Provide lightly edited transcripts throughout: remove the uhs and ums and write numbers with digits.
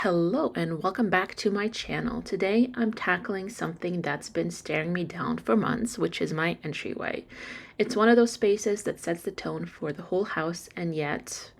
Hello and welcome back to my channel. Today I'm tackling something that's been staring me down for months, which is my entryway. It's one of those spaces that sets the tone for the whole house, and yet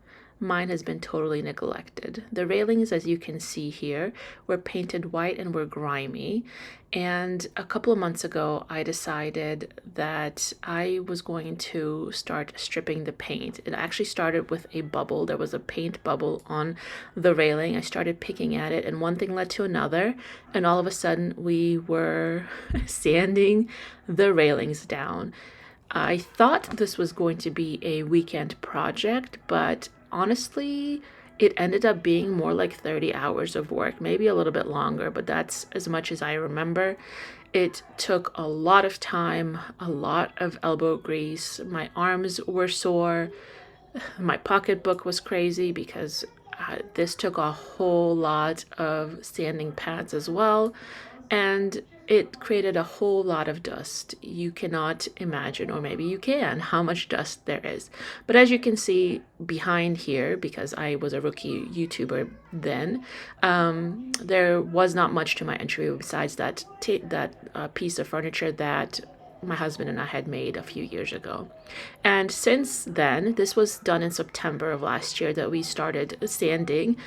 mine has been totally neglected. The railings, as you can see here, were painted white and were grimy. And a couple of months ago, I decided that I was going to start stripping the paint. It actually started with a bubble. There was a paint bubble on the railing. I started picking at it, and one thing led to another. And all of a sudden, we were sanding the railings down. I thought this was going to be a weekend project, but honestly, it ended up being more like 30 hours of work, maybe a little bit longer, but that's as much as I remember. It took a lot of time, a lot of elbow grease. My arms were sore. My pocketbook was crazy because this took a whole lot of sanding pads as well. And it created a whole lot of dust. You cannot imagine, or maybe you can, how much dust there is. But as you can see behind here, because I was a rookie YouTuber then, there was not much to my entry besides that piece of furniture that my husband and I had made a few years ago. And since then, this was done in September of last year that we started sanding.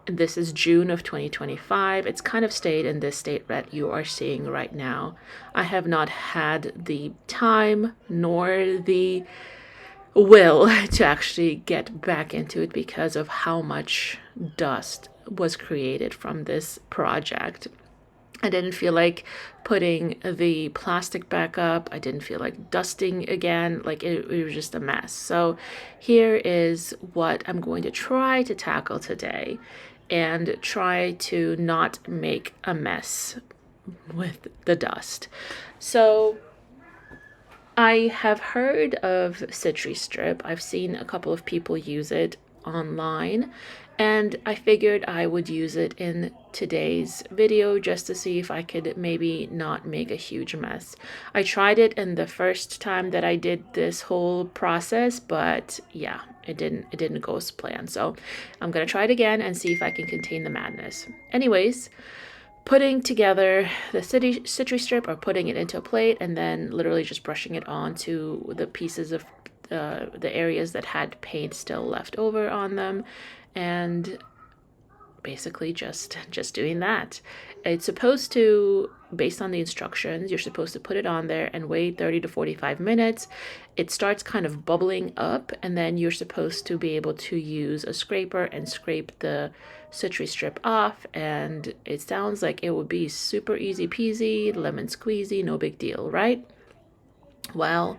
This is June of 2025. It's kind of stayed in this state that you are seeing right now. I have not had the time nor the will to actually get back into it because of how much dust was created from this project. I didn't feel like putting the plastic back up. I didn't feel like dusting again. Like it was just a mess. So here is what I'm going to try to tackle today and try to not make a mess with the dust. So I have heard of Citristrip. I've seen a couple of people use it online, and I figured I would use it in today's video just to see if I could maybe not make a huge mess. I tried it in the first time that I did this whole process, but yeah, it didn't go as planned. So I'm gonna try it again and see if I can contain the madness. Anyways, putting together the Citristrip, or putting it into a plate and then literally just brushing it onto the pieces of the areas that had paint still left over on them, and basically just doing that. It's supposed to, based on the instructions, you're supposed to put it on there and wait 30 to 45 minutes. It starts kind of bubbling up, and then you're supposed to be able to use a scraper and scrape the Citristrip off, and it sounds like it would be super easy peasy, lemon squeezy, no big deal, right? Well,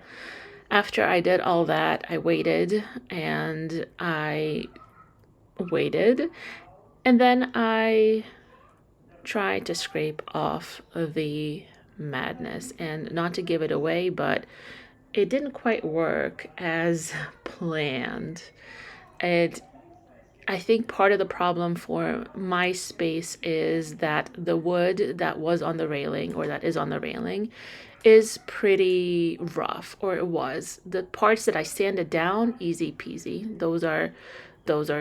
after I did all that, I waited and and then I tried to scrape off the madness. And not to give it away, but it didn't quite work as planned. I think part of the problem for my space is that the wood that was on the railing, or that is on the railing, is pretty rough, or it was. The parts that I sanded down, easy peasy. Those are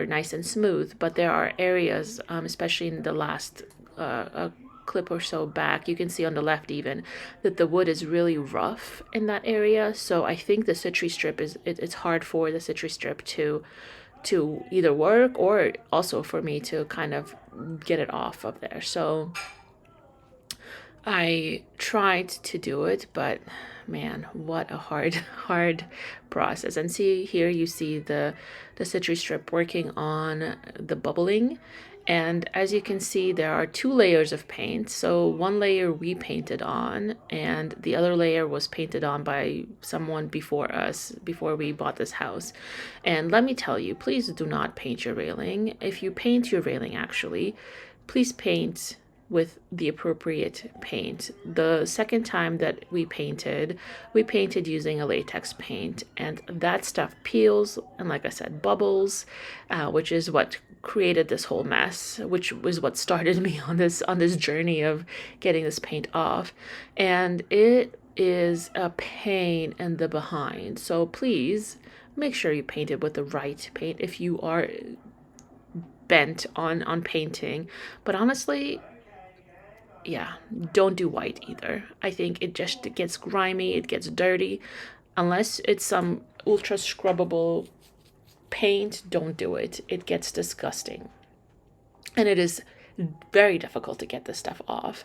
nice and smooth, but there are areas, especially in the last a clip or so back, you can see on the left even, that the wood is really rough in that area. So I think the Citristrip it's hard for the Citristrip to either work, or also for me to kind of get it off of there. So I tried to do it, but man, what a hard process. And see here, you see the Citristrip working on the bubbling. And as you can see, there are two layers of paint. So one layer we painted on, and the other layer was painted on by someone before us, before we bought this house. And let me tell you, please do not paint your railing. If you paint your railing, actually, please paint with the appropriate paint. The second time that we painted using a latex paint, and that stuff peels and, like I said, bubbles, which is what created this whole mess, which was what started me on this journey of getting this paint off. And it is a pain in the behind. So please make sure you paint it with the right paint if you are bent on painting. But honestly, yeah, don't do white either. I think it gets grimy, it gets dirty. Unless it's some ultra scrubbable paint, don't do it. It gets disgusting. And it is very difficult to get this stuff off.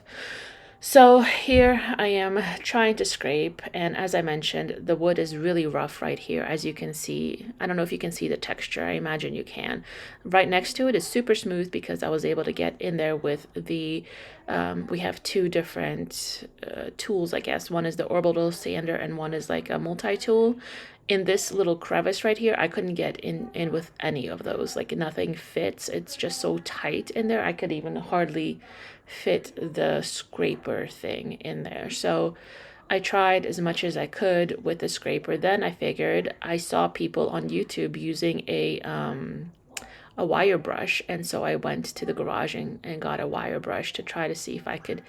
So here I am trying to scrape, and as I mentioned, the wood is really rough right here, as you can see. I don't know if you can see the texture. I imagine you can. Right next to it is super smooth because I was able to get in there with the, we have two different tools, I guess. One is the orbital sander and one is like a multi-tool. In this little crevice right here, I couldn't get in with any of those. Like nothing fits. It's just so tight in there. I could even hardly fit the scraper thing in there. So I tried as much as I could with the scraper. Then I figured, I saw people on YouTube using a wire brush, and so I went to the garage and got a wire brush to try to see if I could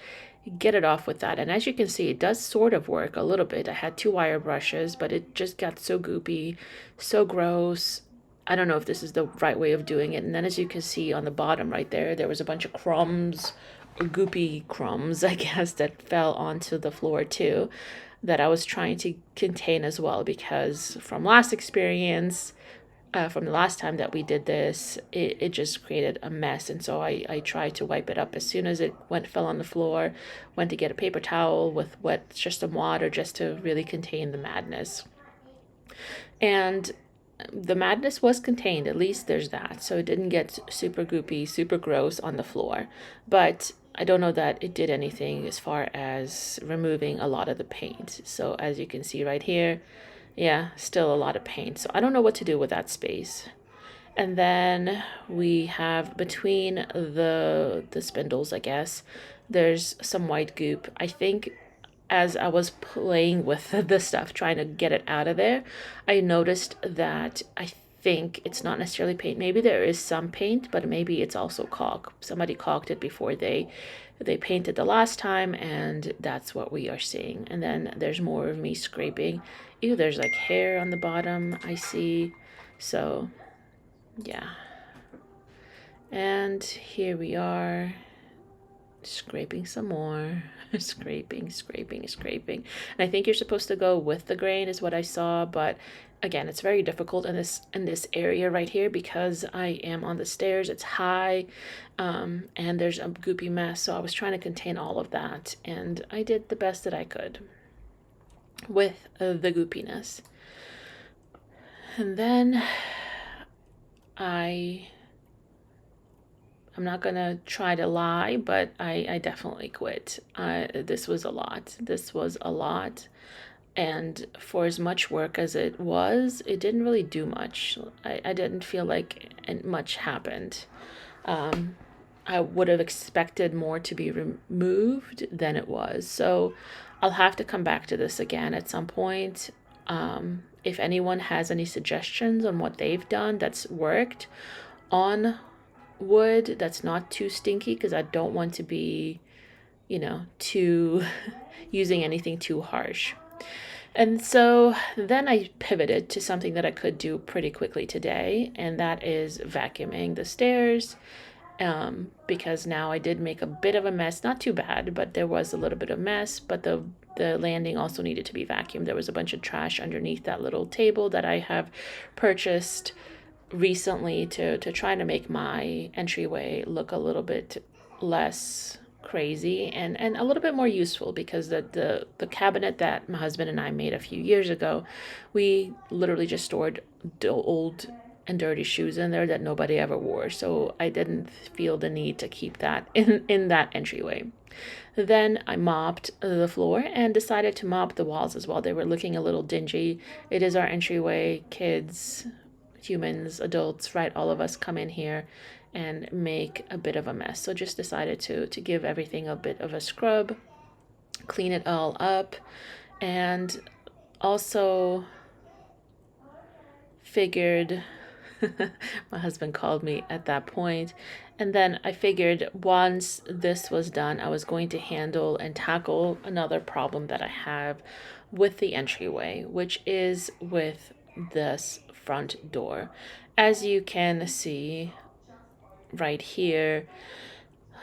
get it off with that. And as you can see, it does sort of work a little bit. I had two wire brushes, but it just got so goopy, so gross. I don't know if this is the right way of doing it. And then as you can see on the bottom right there was a bunch of crumbs, or goopy crumbs, I guess, that fell onto the floor too, that I was trying to contain as well, because from last experience, from the last time that we did this, it just created a mess. And so I tried to wipe it up as soon as it fell on the floor, went to get a paper towel with just some water, just to really contain the madness. And the madness was contained, at least there's that. So it didn't get super goopy, super gross on the floor. But I don't know that it did anything as far as removing a lot of the paint. So as you can see right here, yeah, still a lot of paint. So I don't know what to do with that space. And then we have between the spindles, I guess, there's some white goop. I think as I was playing with the stuff, trying to get it out of there, I noticed that I think it's not necessarily paint. Maybe there is some paint, but maybe it's also caulk. Somebody caulked it before they painted the last time, and that's what we are seeing. And then there's more of me scraping. Ew, there's like hair on the bottom, I see. So yeah, and here we are scraping some more. Scraping. And I think you're supposed to go with the grain is what I saw, but again, it's very difficult in this area right here because I am on the stairs. It's high, and there's a goopy mess, so I was trying to contain all of that, and I did the best that I could with the goopiness. And then I'm not gonna try to lie, but I definitely quit. This was a lot. And for as much work as it was, it didn't really do much. I didn't feel like much happened. I would have expected more to be removed than it was. So I'll have to come back to this again at some point. If anyone has any suggestions on what they've done that's worked on wood that's not too stinky, because I don't want to be, too using anything too harsh. And so then I pivoted to something that I could do pretty quickly today, and that is vacuuming the stairs, because now I did make a bit of a mess. Not too bad, but there was a little bit of mess, but the landing also needed to be vacuumed. There was a bunch of trash underneath that little table that I have purchased recently to try to make my entryway look a little bit less crazy and a little bit more useful, because the cabinet that my husband and I made a few years ago, we literally just stored old and dirty shoes in there that nobody ever wore. So I didn't feel the need to keep that in that entryway. Then I mopped the floor and decided to mop the walls as well. They were looking a little dingy. It is our entryway. Kids, humans, adults, right? All of us come in here and make a bit of a mess. So just decided to give everything a bit of a scrub, clean it all up, and also figured my husband called me at that point, and then I figured once this was done, I was going to handle and tackle another problem that I have with the entryway, which is with this front door. As you can see right here.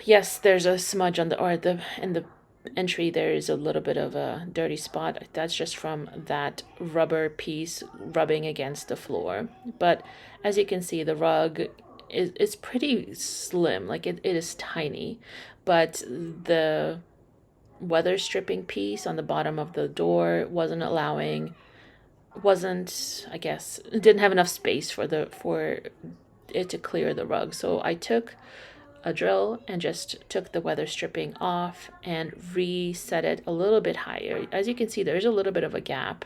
Yes, there's a smudge on the, or in the entry, there is a little bit of a dirty spot. That's just from that rubber piece rubbing against the floor. But as you can see, the rug is pretty slim, like it is tiny, but the weather stripping piece on the bottom of the door wasn't, I guess, didn't have enough space for it to clear the rug. So I took a drill and just took the weather stripping off and reset it a little bit higher. As you can see, there's a little bit of a gap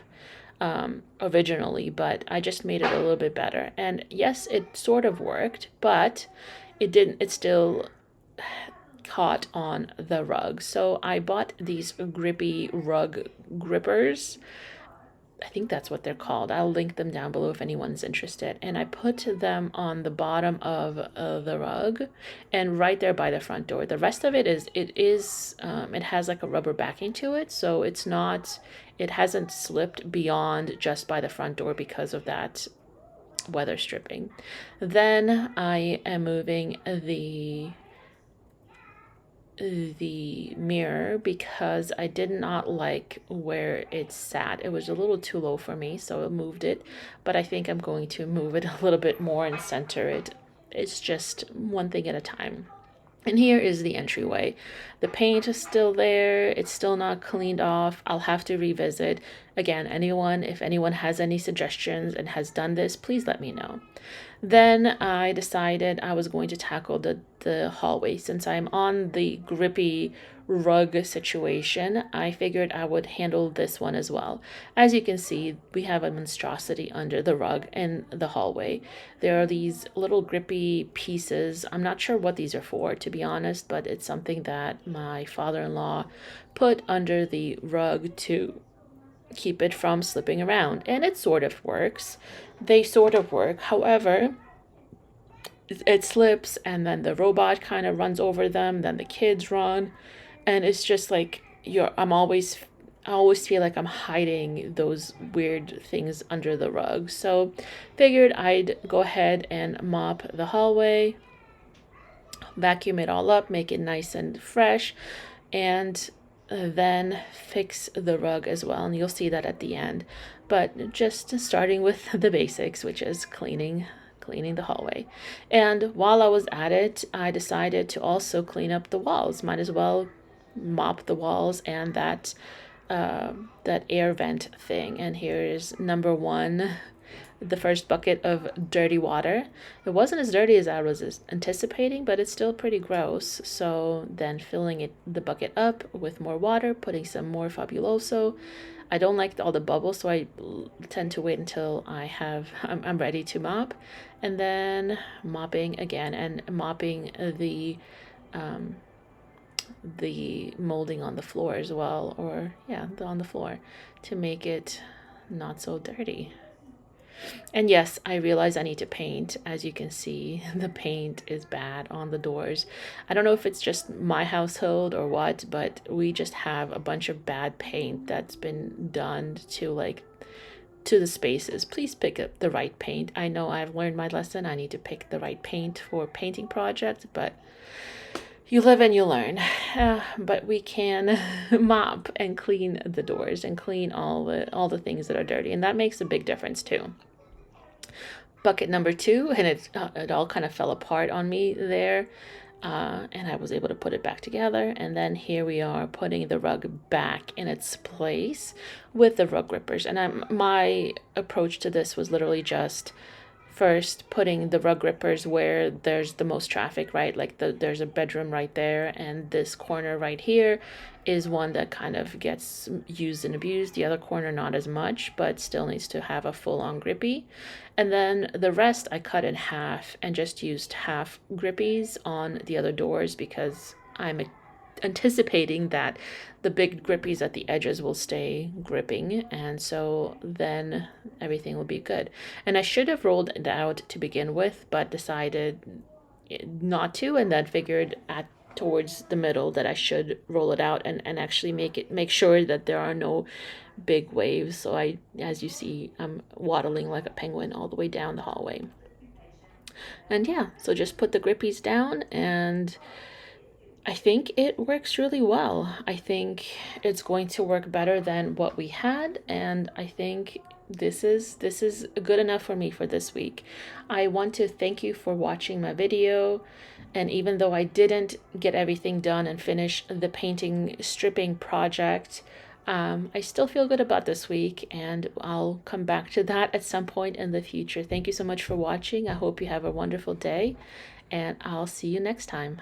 originally, but I just made it a little bit better. And yes, it sort of worked, but it still caught on the rug. So I bought these grippy rug grippers. I think that's what they're called. I'll link them down below if anyone's interested. And I put them on the bottom of the rug and right there by the front door. The rest of it it has like a rubber backing to it. So it hasn't slipped beyond just by the front door because of that weather stripping. Then I am moving the mirror because I did not like where it sat. It was a little too low for me, so I moved it, but I think I'm going to move it a little bit more and center it. It's just one thing at a time. And here is the entryway. The paint is still there. It's still not cleaned off. I'll have to revisit. Again, if anyone has any suggestions and has done this, please let me know. Then I decided I was going to tackle the hallway. Since I'm on the grippy rug situation, I figured I would handle this one as well. As you can see, we have a monstrosity under the rug in the hallway. There are these little grippy pieces. I'm not sure what these are for, to be honest, but it's something that my father-in-law put under the rug to keep it from slipping around, and it sort of works. They sort of work. However, it slips and then the robot kind of runs over them, then the kids run, and it's just like I always feel like I'm hiding those weird things under the rug. So figured I'd go ahead and mop the hallway, vacuum it all up, make it nice and fresh, and then fix the rug as well. And you'll see that at the end. But just starting with the basics, which is cleaning the hallway. And while I was at it, I decided to also clean up the walls. Might as well mop the walls and that air vent thing. And here is number one, the first bucket of dirty water. It wasn't as dirty as I was anticipating, but it's still pretty gross. So then filling the bucket up with more water, putting some more Fabuloso. I don't like all the bubbles, so I tend to wait until I'm ready to mop, and then mopping again and mopping the molding on the floor as well, or yeah, on the floor, to make it not so dirty. And yes, I realize I need to paint. As you can see, the paint is bad on the doors. I don't know if it's just my household or what, but we just have a bunch of bad paint that's been done to the spaces. Please pick up the right paint. I know I've learned my lesson. I need to pick the right paint for painting projects, but you live and you learn. But we can mop and clean the doors and clean all the things that are dirty, and that makes a big difference too. Bucket number two, and it all kind of fell apart on me there, and I was able to put it back together. And then here we are putting the rug back in its place with the rug grippers. And my approach to this was literally just first putting the rug grippers where there's the most traffic, right? Like there's a bedroom right there, and this corner right here is one that kind of gets used and abused. The other corner not as much, but still needs to have a full-on grippy. And then the rest I cut in half and just used half grippies on the other doors because I'm anticipating that the big grippies at the edges will stay gripping, and so then everything will be good. And I should have rolled it out to begin with, but decided not to, and then figured towards the middle that I should roll it out and actually make sure that there are no big waves. So as you see, I'm waddling like a penguin all the way down the hallway. And yeah, so just put the grippies down, and I think it works really well. I think it's going to work better than what we had, and I think this is good enough for me for this week. I want to thank you for watching my video, and even though I didn't get everything done and finish the painting stripping project, I still feel good about this week, and I'll come back to that at some point in the future. Thank you so much for watching. I hope you have a wonderful day, and I'll see you next time.